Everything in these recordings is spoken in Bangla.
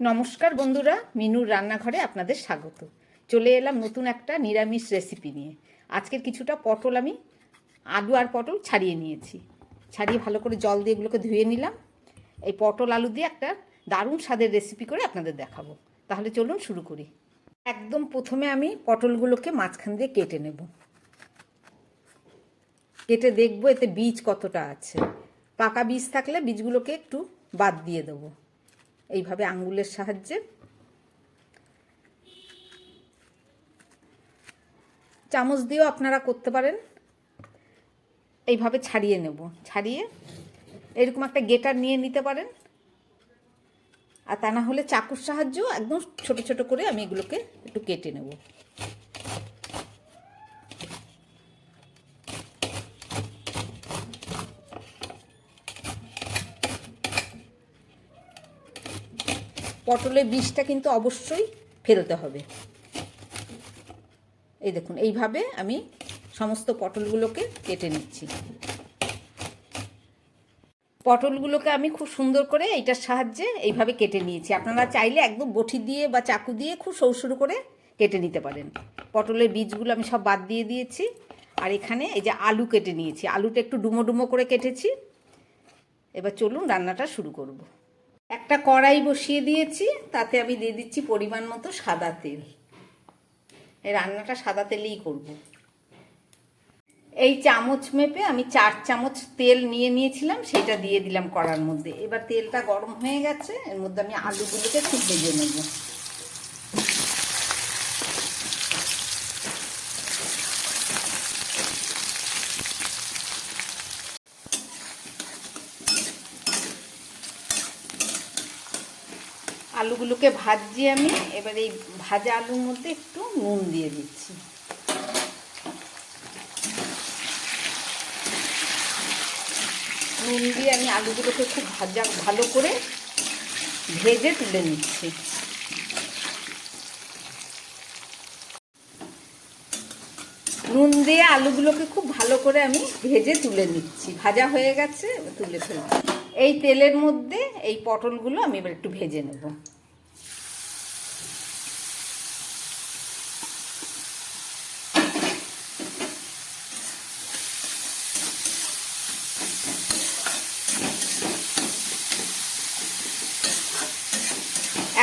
নমস্কার বন্ধুরা, মিনুর রান্নাঘরে আপনাদের স্বাগত। চলে এলাম নতুন একটা নিরামিষ রেসিপি নিয়ে। আজকের কিছুটা পটল আমি আলু আর পটল ছাড়িয়ে নিয়েছি। ছাড়িয়ে ভালো করে জল দিয়ে এগুলোকে ধুয়ে নিলাম। এই পটল আলু দিয়ে একটা দারুণ স্বাদের রেসিপি করে আপনাদের দেখাবো। তাহলে চলুন শুরু করি। একদম প্রথমে আমি পটলগুলোকে মাঝখান দিয়ে কেটে নেব। কেটে দেখবো এতে বীজ কতটা আছে। পাকা বীজ থাকলে বীজগুলোকে একটু বাদ দিয়ে দেবো। এইভাবে আঙ্গুলের সাহায্যে, চামচ দিয়েও আপনারা করতে পারেন। এইভাবে ছাড়িয়ে নেব। ছাড়িয়ে এরকম একটা গেটার নিয়ে নিতে পারেন, আর তা না হলে চাকুর সাহায্যেও একদম ছোট ছোট করে আমি এগুলোকে একটু কেটে নেব। পটলের বীজটা কিন্তু অবশ্যই ফেলতে হবে। এই দেখুন, এইভাবে আমি সমস্ত পটলগুলোকে কেটে নিচ্ছি। পটলগুলোকে আমি খুব সুন্দর করে এইটার সাহায্যে এইভাবে কেটে নিয়েছি। আপনারা চাইলে একদম বটি দিয়ে বা চাকু দিয়ে খুব সরু সরু করে কেটে নিতে পারেন। পটলের বীজগুলো আমি সব বাদ দিয়ে দিয়েছি। আর এখানে এই যে আলু কেটে নিয়েছি, আলুটা একটু ডুমো ডুমো করে কেটেছি। এবার চলুন রান্নাটা শুরু করব। একটা কড়াই বসিয়ে দিয়েছি, তাতে আমি দিয়ে দিচ্ছি পরিমাণ মতো সাদা তেল। এই রান্নাটা সাদা তেলেই করব। এই চামচ মেপে আমি 4 চামচ তেল নিয়ে নিয়েছিলাম, সেটা দিয়ে দিলাম কড়ার মধ্যে। এবার তেলটা গরম হয়ে গেছে, এর মধ্যে আমি আলুগুলোকে খুব ভেজে নেব। আলুগুলোকে ভাজছি আমি। এবার এই ভাজা আলুর মধ্যে একটু নুন দিয়ে দিচ্ছি। নুন দিয়ে আমি আলুগুলোকে খুব ভালো করে ভেজে তুলে নিচ্ছি। নুন দিয়ে আলুগুলোকে খুব ভালো করে আমি ভেজে তুলে নিচ্ছি। ভাজা হয়ে গেছে, তুলে ফেলছি। এই তেলের মধ্যে এই পটলগুলো আমি এবার একটু ভেজে নেব।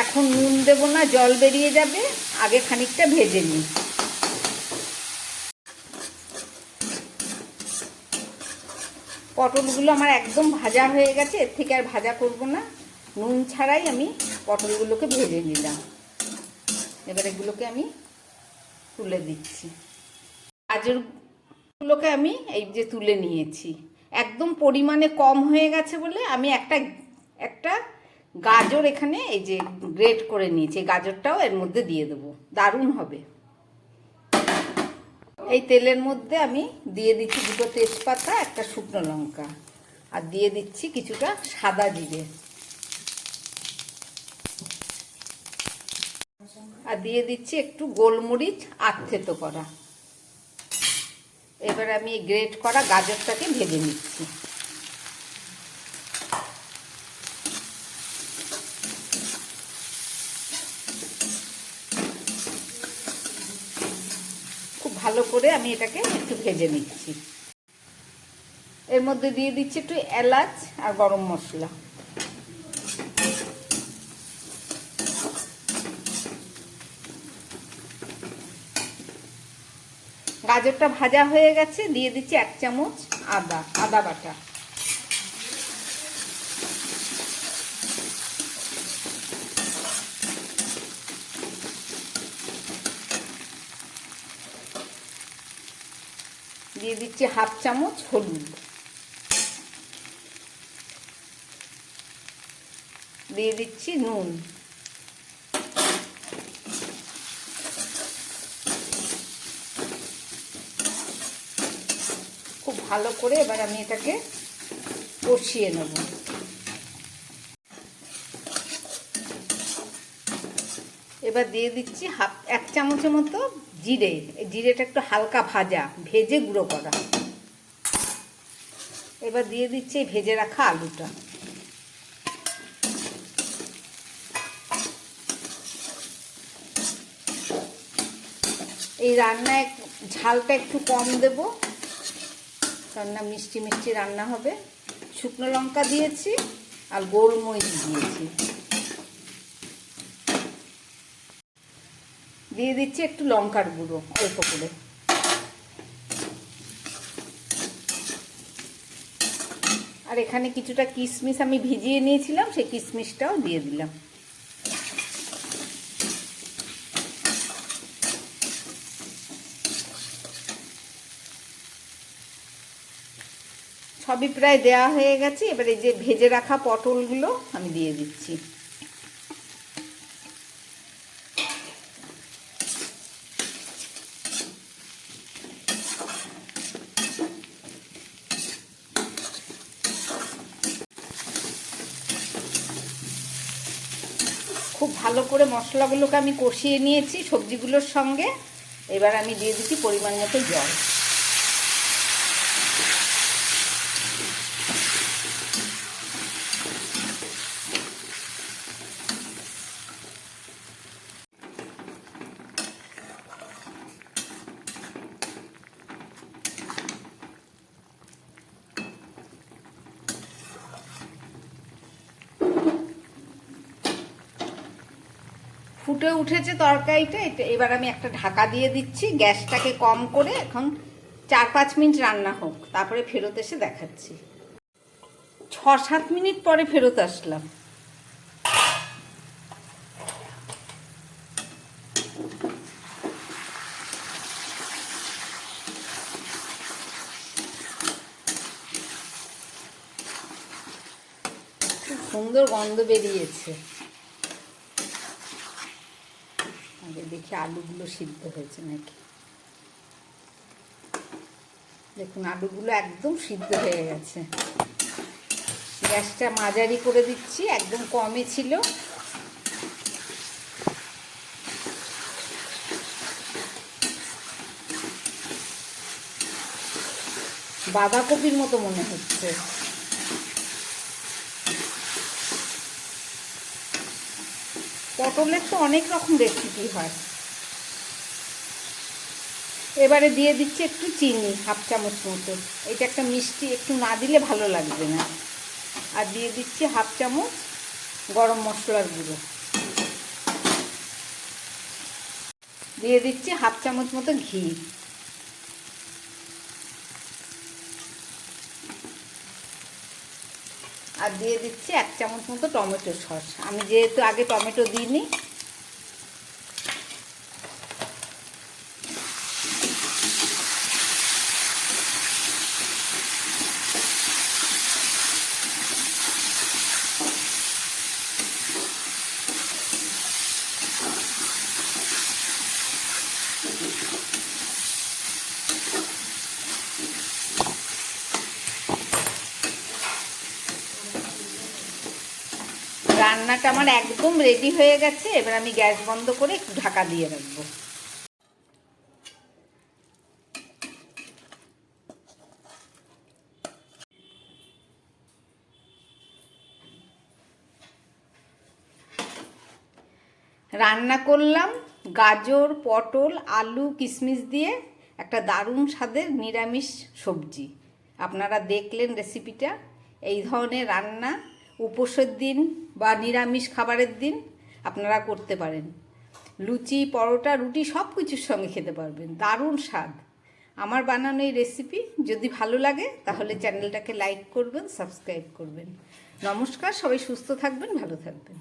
এখন নুন দেব না, জল বেরিয়ে যাবে, আগে খানিকটা ভেজে নিই। পটলগুলো আমার একদম ভাজা হয়ে গেছে, এর থেকে আর ভাজা করব না। নুন ছাড়াই আমি পটলগুলোকে ভেজে নিলাম। এবার এগুলোকে আমি তুলে দিচ্ছি। গাজরগুলোকে আমি এই যে তুলে নিয়েছি। একদম পরিমাণে কম হয়ে গেছে বলে আমি একটা গাজর এখানে এই যে গ্রেট করে নিয়েছি। গাজরটাও এর মধ্যে দিয়ে দেবো, দারুণ হবে। এই তেলের মধ্যে আমি দিয়ে দিচ্ছি 2টো তেজপাতা, একটা শুকনো লঙ্কা, আর দিয়ে দিচ্ছি কিছুটা সাদা জিরে, আর দিয়ে দিচ্ছি একটু গোলমরিচ আধথেতো করা। এবার আমি এই গ্রেট করা গাজরটাকে ভেজে নিচ্ছি। খুব ভালো করে আমি এটাকে একটু ভেজে নিচ্ছি। এর মধ্যে দিয়ে দিচ্ছি একটু এলাচ আর গরম মশলা। গাজরটা ভাজা হয়ে গেছে, দিয়ে দিচ্ছি 1 চামচ আদা বাটা। দিয়ে দিচ্ছি 1/2 চামচ হলুদ। দিয়ে দিচ্ছি নুন। খুব ভালো করে এবার আমি এটাকে কষিয়ে নেব। এবার দিয়ে দিচ্ছি 1 চামচের মতো জিরে। জিরেটা একটু হালকা ভেজে গুঁড়ো করা। এবার দিয়ে দিচ্ছি ভেজে রাখা আলুটা। এই রান্নায় ঝালটা একটু কম দেব, রান্না মিষ্টি মিষ্টি রান্না হবে। শুকনো লঙ্কা দিয়েছি আর গোলমরিচ দিয়েছি। দিয়ে দিচ্ছি একটু লঙ্কার গুঁড়ো অল্প করে। আর এখানে কিছুটা কিশমিশ আমি ভিজিয়ে নিয়েছিলাম, সেই কিশমিশটাও দিয়ে দিলাম। সবই প্রায় দেওয়া হয়ে গেছে। এবার এই যে ভেজে রাখা পটলগুলো আমি দিয়ে দিচ্ছি। খুব ভালো করে মশলাগুলোকে আমি কষিয়ে নিয়েছি সবজিগুলোর সঙ্গে। এবার আমি দিয়ে দিচ্ছি পরিমাণ মতো জল। ফুটে উঠেছে তরকারিটা। এবার আমি একটা ঢাকা দিয়ে দিচ্ছি, গ্যাসটাকে কম করে। এখন 4-5 মিনিট রান্না হোক, তারপরে ফেরত এসে দেখাচ্ছি। 6-7 মিনিট পরে ফেরত আসলাম। খুব সুন্দর গন্ধ বেরিয়েছে। আগে দেখি আলুগুলো সিদ্ধ হয়েছে নাকি। দেখুন আলুগুলো একদম সিদ্ধ হয়ে গেছে। গ্যাসটা মাঝারি করে দিচ্ছি, একদম কমে ছিল। বাঁধাকপির মতো মনে হচ্ছে। পটলের তো অনেক রকম রেসিপি হয়। এবারে দিয়ে দিচ্ছি একটু চিনি, 1/2 চামচ মতো। এটা একটা মিষ্টি, একটু না দিলে ভালো লাগবে না। আর দিয়ে দিচ্ছি 1/2 চামচ গরম মশলার গুঁড়ো। দিয়ে দিচ্ছি 1/2 চামচ মতো ঘি। আর দিয়ে দিচ্ছি 1 চামচ মতো টমেটো সস। আমি যেহেতু আগে টমেটো দিইনি। রান্নাটা আমার একদম রেডি হয়ে গেছে। এবার আমি গ্যাস বন্ধ করে একটু ঢাকা দিয়ে রাখবো। রান্না করলাম গাজর, পটল, আলু, কিশমিশ দিয়ে একটা দারুণ স্বাদের নিরামিষ সবজি। আপনারা দেখলেন রেসিপিটা। এই ধরনের রান্না উপোসের দিন বা নিরামিষ খাবারের দিন আপনারা করতে পারেন। লুচি, পরোটা, রুটি সব কিছুর সঙ্গে খেতে পারবেন। দারুণ স্বাদ। আমার বানানো এই রেসিপি যদি ভালো লাগে তাহলে চ্যানেলটাকে লাইক করবেন, সাবস্ক্রাইব করবেন। নমস্কার, সবাই সুস্থ থাকবেন, ভালো থাকবেন।